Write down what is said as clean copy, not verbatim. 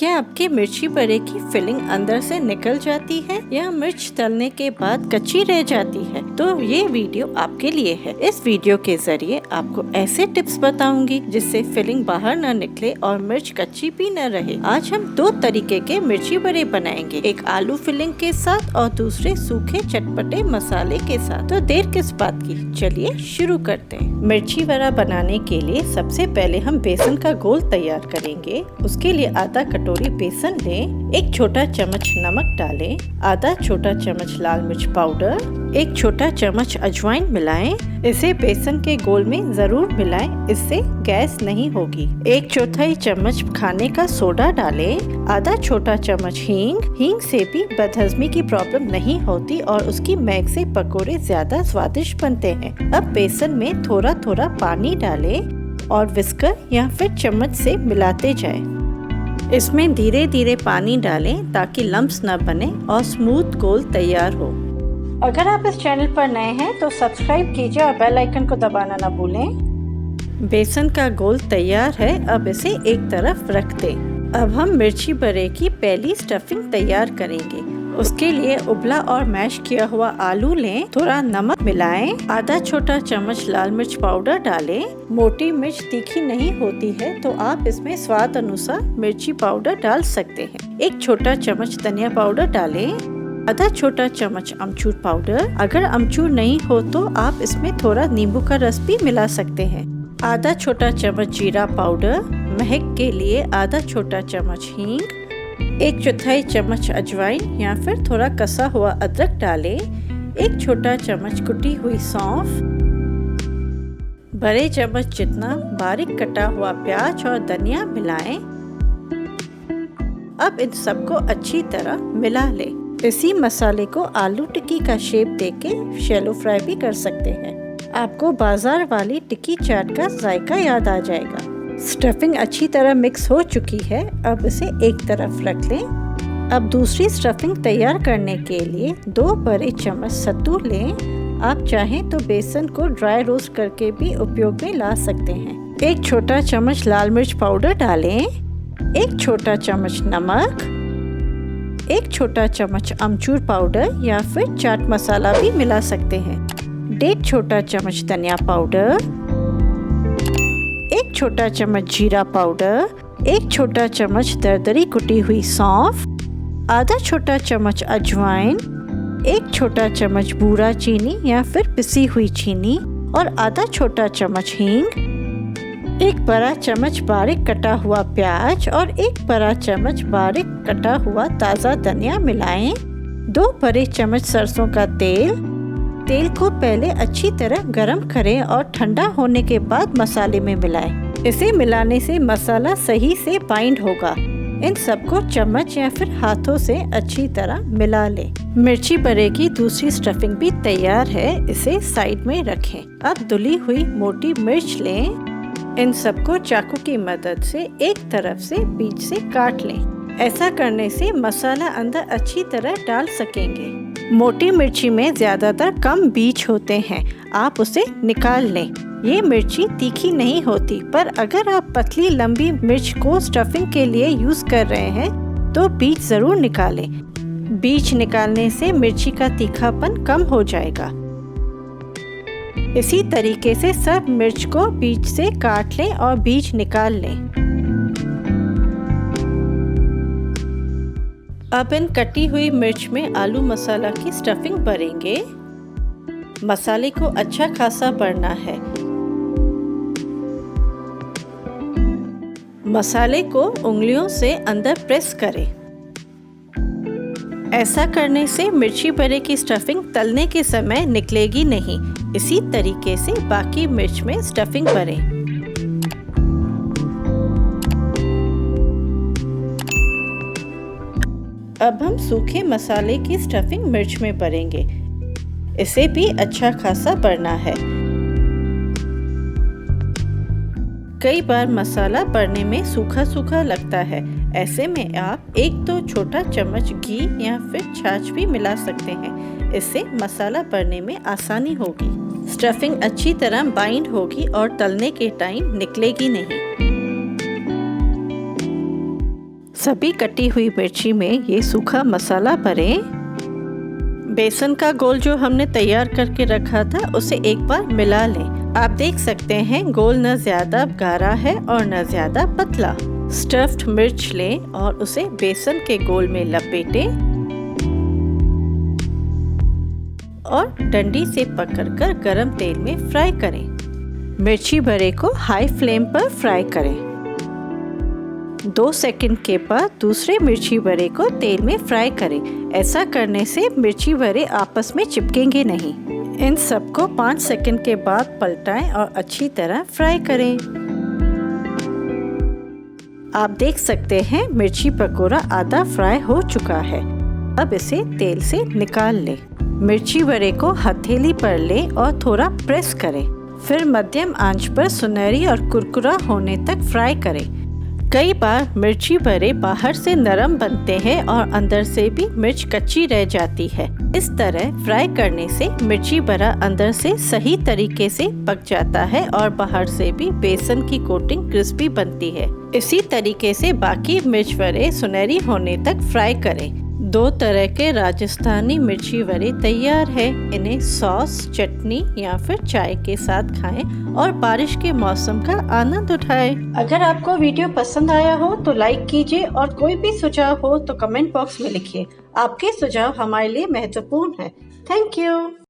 क्या आपके मिर्ची बड़े की फिलिंग अंदर से निकल जाती है या मिर्च तलने के बाद कच्ची रह जाती है? तो ये वीडियो आपके लिए है। इस वीडियो के जरिए आपको ऐसे टिप्स बताऊंगी जिससे फिलिंग बाहर न निकले और मिर्च कच्ची भी न रहे। आज हम दो तरीके के मिर्ची बड़े बनाएंगे, एक आलू फिलिंग के साथ और दूसरे सूखे चटपटे मसाले के साथ। तो देर किस बात की, चलिए शुरू करते हैं। मिर्ची बड़ा बनाने के लिए सबसे पहले हम बेसन का घोल तैयार करेंगे। उसके लिए आधा कटोरी बेसन लें, एक छोटा चम्मच नमक डालें, आधा छोटा चम्मच लाल मिर्च पाउडर, एक छोटा चम्मच अजवाइन मिलाएं। इसे बेसन के घोल में जरूर मिलाएं, इससे गैस नहीं होगी। एक चौथाई चम्मच खाने का सोडा डालें, आधा छोटा चम्मच हींग से भी बदहजमी की प्रॉब्लम नहीं होती और उसकी महक से पकोड़े ज्यादा स्वादिष्ट बनते हैं। अब बेसन में थोड़ा थोड़ा पानी डालें और विस्कर या फिर चम्मच से मिलाते जाएं। इसमें धीरे धीरे पानी डालें ताकि लम्प्स न बने और स्मूथ घोल तैयार हो। अगर आप इस चैनल पर नए हैं तो सब्सक्राइब कीजिए और बेल आइकन को दबाना न भूलें। बेसन का घोल तैयार है, अब इसे एक तरफ रख दें। अब हम मिर्ची बड़े की पहली स्टफिंग तैयार करेंगे। उसके लिए उबला और मैश किया हुआ आलू लें, थोड़ा नमक मिलाएं, आधा छोटा चम्मच लाल मिर्च पाउडर डालें। मोटी मिर्च तीखी नहीं होती है तो आप इसमें स्वाद अनुसार मिर्ची पाउडर डाल सकते हैं। एक छोटा चम्मच धनिया पाउडर डालें, आधा छोटा चम्मच अमचूर पाउडर। अगर अमचूर नहीं हो तो आप इसमें थोड़ा नींबू का रस भी मिला सकते हैं। आधा छोटा चम्मच जीरा पाउडर, महक के लिए आधा छोटा चम्मच हींग, एक चौथाई चम्मच अजवाइन या फिर थोड़ा कसा हुआ अदरक डालें, एक छोटा चम्मच कुटी हुई सौंफ, बड़े चम्मच जितना बारीक कटा हुआ प्याज और धनिया मिलाएं। अब इन सबको अच्छी तरह मिला लें। इसी मसाले को आलू टिक्की का शेप देके शैलो फ्राई भी कर सकते हैं। आपको बाजार वाली टिक्की चाट का जायका याद आ जाएगा। स्टफिंग अच्छी तरह मिक्स हो चुकी है, अब इसे एक तरफ रख लें। अब दूसरी स्टफिंग तैयार करने के लिए 2 बड़े चम्मच सत्तू लें। आप चाहें तो बेसन को ड्राई रोस्ट करके भी उपयोग में ला सकते हैं। एक छोटा चम्मच लाल मिर्च पाउडर डालें, एक छोटा चम्मच नमक, एक छोटा चम्मच अमचूर पाउडर या फिर चाट मसाला भी मिला सकते हैं, 1.5 छोटा चम्मच धनिया पाउडर, एक छोटा चम्मच जीरा पाउडर, एक छोटा चम्मच दरदरी कुटी हुई सौंफ, आधा छोटा चम्मच अजवाइन, एक छोटा चम्मच बूरा चीनी या फिर पिसी हुई चीनी और आधा छोटा चम्मच हींग, एक बड़ा चम्मच बारीक कटा हुआ प्याज और एक बड़ा चम्मच बारीक कटा हुआ ताज़ा धनिया मिलाएं। 2 बड़े चम्मच सरसों का तेल को पहले अच्छी तरह गरम करें और ठंडा होने के बाद मसाले में मिलाएं। इसे मिलाने से मसाला सही से बाइंड होगा। इन सबको चम्मच या फिर हाथों से अच्छी तरह मिला लें। मिर्ची बड़े की दूसरी स्टफिंग भी तैयार है, इसे साइड में रखें। अब धुली हुई मोटी मिर्च लें, इन सबको चाकू की मदद से एक तरफ से बीच से काट लें। ऐसा करने से मसाला अंदर अच्छी तरह डाल सकेंगे। मोटी मिर्ची में ज्यादातर कम बीज होते हैं, आप उसे निकाल लें। ये मिर्ची तीखी नहीं होती, पर अगर आप पतली लंबी मिर्च को स्टफिंग के लिए यूज कर रहे हैं तो बीज जरूर निकालें। बीज निकालने से मिर्ची का तीखापन कम हो जाएगा। इसी तरीके से सब मिर्च को बीज से काट लें और बीज निकाल लें। अब इन कटी हुई मिर्च में आलू मसाला की स्टफिंग भरेंगे। मसाले को अच्छा खासा भरना है। मसाले को उंगलियों से अंदर प्रेस करें। ऐसा करने से मिर्ची बड़े की स्टफिंग तलने के समय निकलेगी नहीं। इसी तरीके से बाकी मिर्च में स्टफिंग भरें। अब हम सूखे मसाले की स्टफिंग मिर्च में भरेंगे। इसे भी अच्छा खासा भरना है। कई बार मसाला भरने में सूखा सूखा लगता है, ऐसे में आप 1-2 छोटा चम्मच घी या फिर छाछ भी मिला सकते हैं। इससे मसाला भरने में आसानी होगी। स्टफिंग अच्छी तरह बाइंड होगी और तलने के टाइम निकलेगी नहीं। सभी कटी हुई मिर्ची में ये सूखा मसाला भरें। बेसन का घोल जो हमने तैयार करके रखा था उसे एक बार मिला लें। आप देख सकते हैं घोल न ज्यादा गाढ़ा है और न ज्यादा पतला। स्टफ्ड मिर्च लें और उसे बेसन के घोल में लपेटें और डंडी से पकड़कर गरम तेल में फ्राई करें। मिर्ची भरे को हाई फ्लेम पर फ्राई करें। 2 सेकंड के बाद दूसरे मिर्ची भरे को तेल में फ्राई करें। ऐसा करने से मिर्ची भरे आपस में चिपकेंगे नहीं। इन सबको 5 सेकंड के बाद पलटाएं और अच्छी तरह फ्राई करें। आप देख सकते हैं मिर्ची पकोड़ा आधा फ्राई हो चुका है। अब इसे तेल से निकाल लें। मिर्ची भरे को हथेली पर लें और थोड़ा प्रेस करें। फिर मध्यम आंच पर सुनहरी और कुरकुरा होने तक फ्राई करें। कई बार मिर्ची भरे बाहर से नरम बनते हैं और अंदर से भी मिर्च कच्ची रह जाती है। इस तरह फ्राई करने से मिर्ची भरा अंदर से सही तरीके से पक जाता है और बाहर से भी बेसन की कोटिंग क्रिस्पी बनती है। इसी तरीके से बाकी मिर्च भरे सुनहरी होने तक फ्राई करें। 2 तरह के राजस्थानी मिर्ची भरे तैयार है। इन्हें सॉस, चटनी या फिर चाय के साथ खाएं और बारिश के मौसम का आनंद उठाएं। अगर आपको वीडियो पसंद आया हो तो लाइक कीजिए और कोई भी सुझाव हो तो कमेंट बॉक्स में लिखिए। आपके सुझाव हमारे लिए महत्वपूर्ण है। Thank you.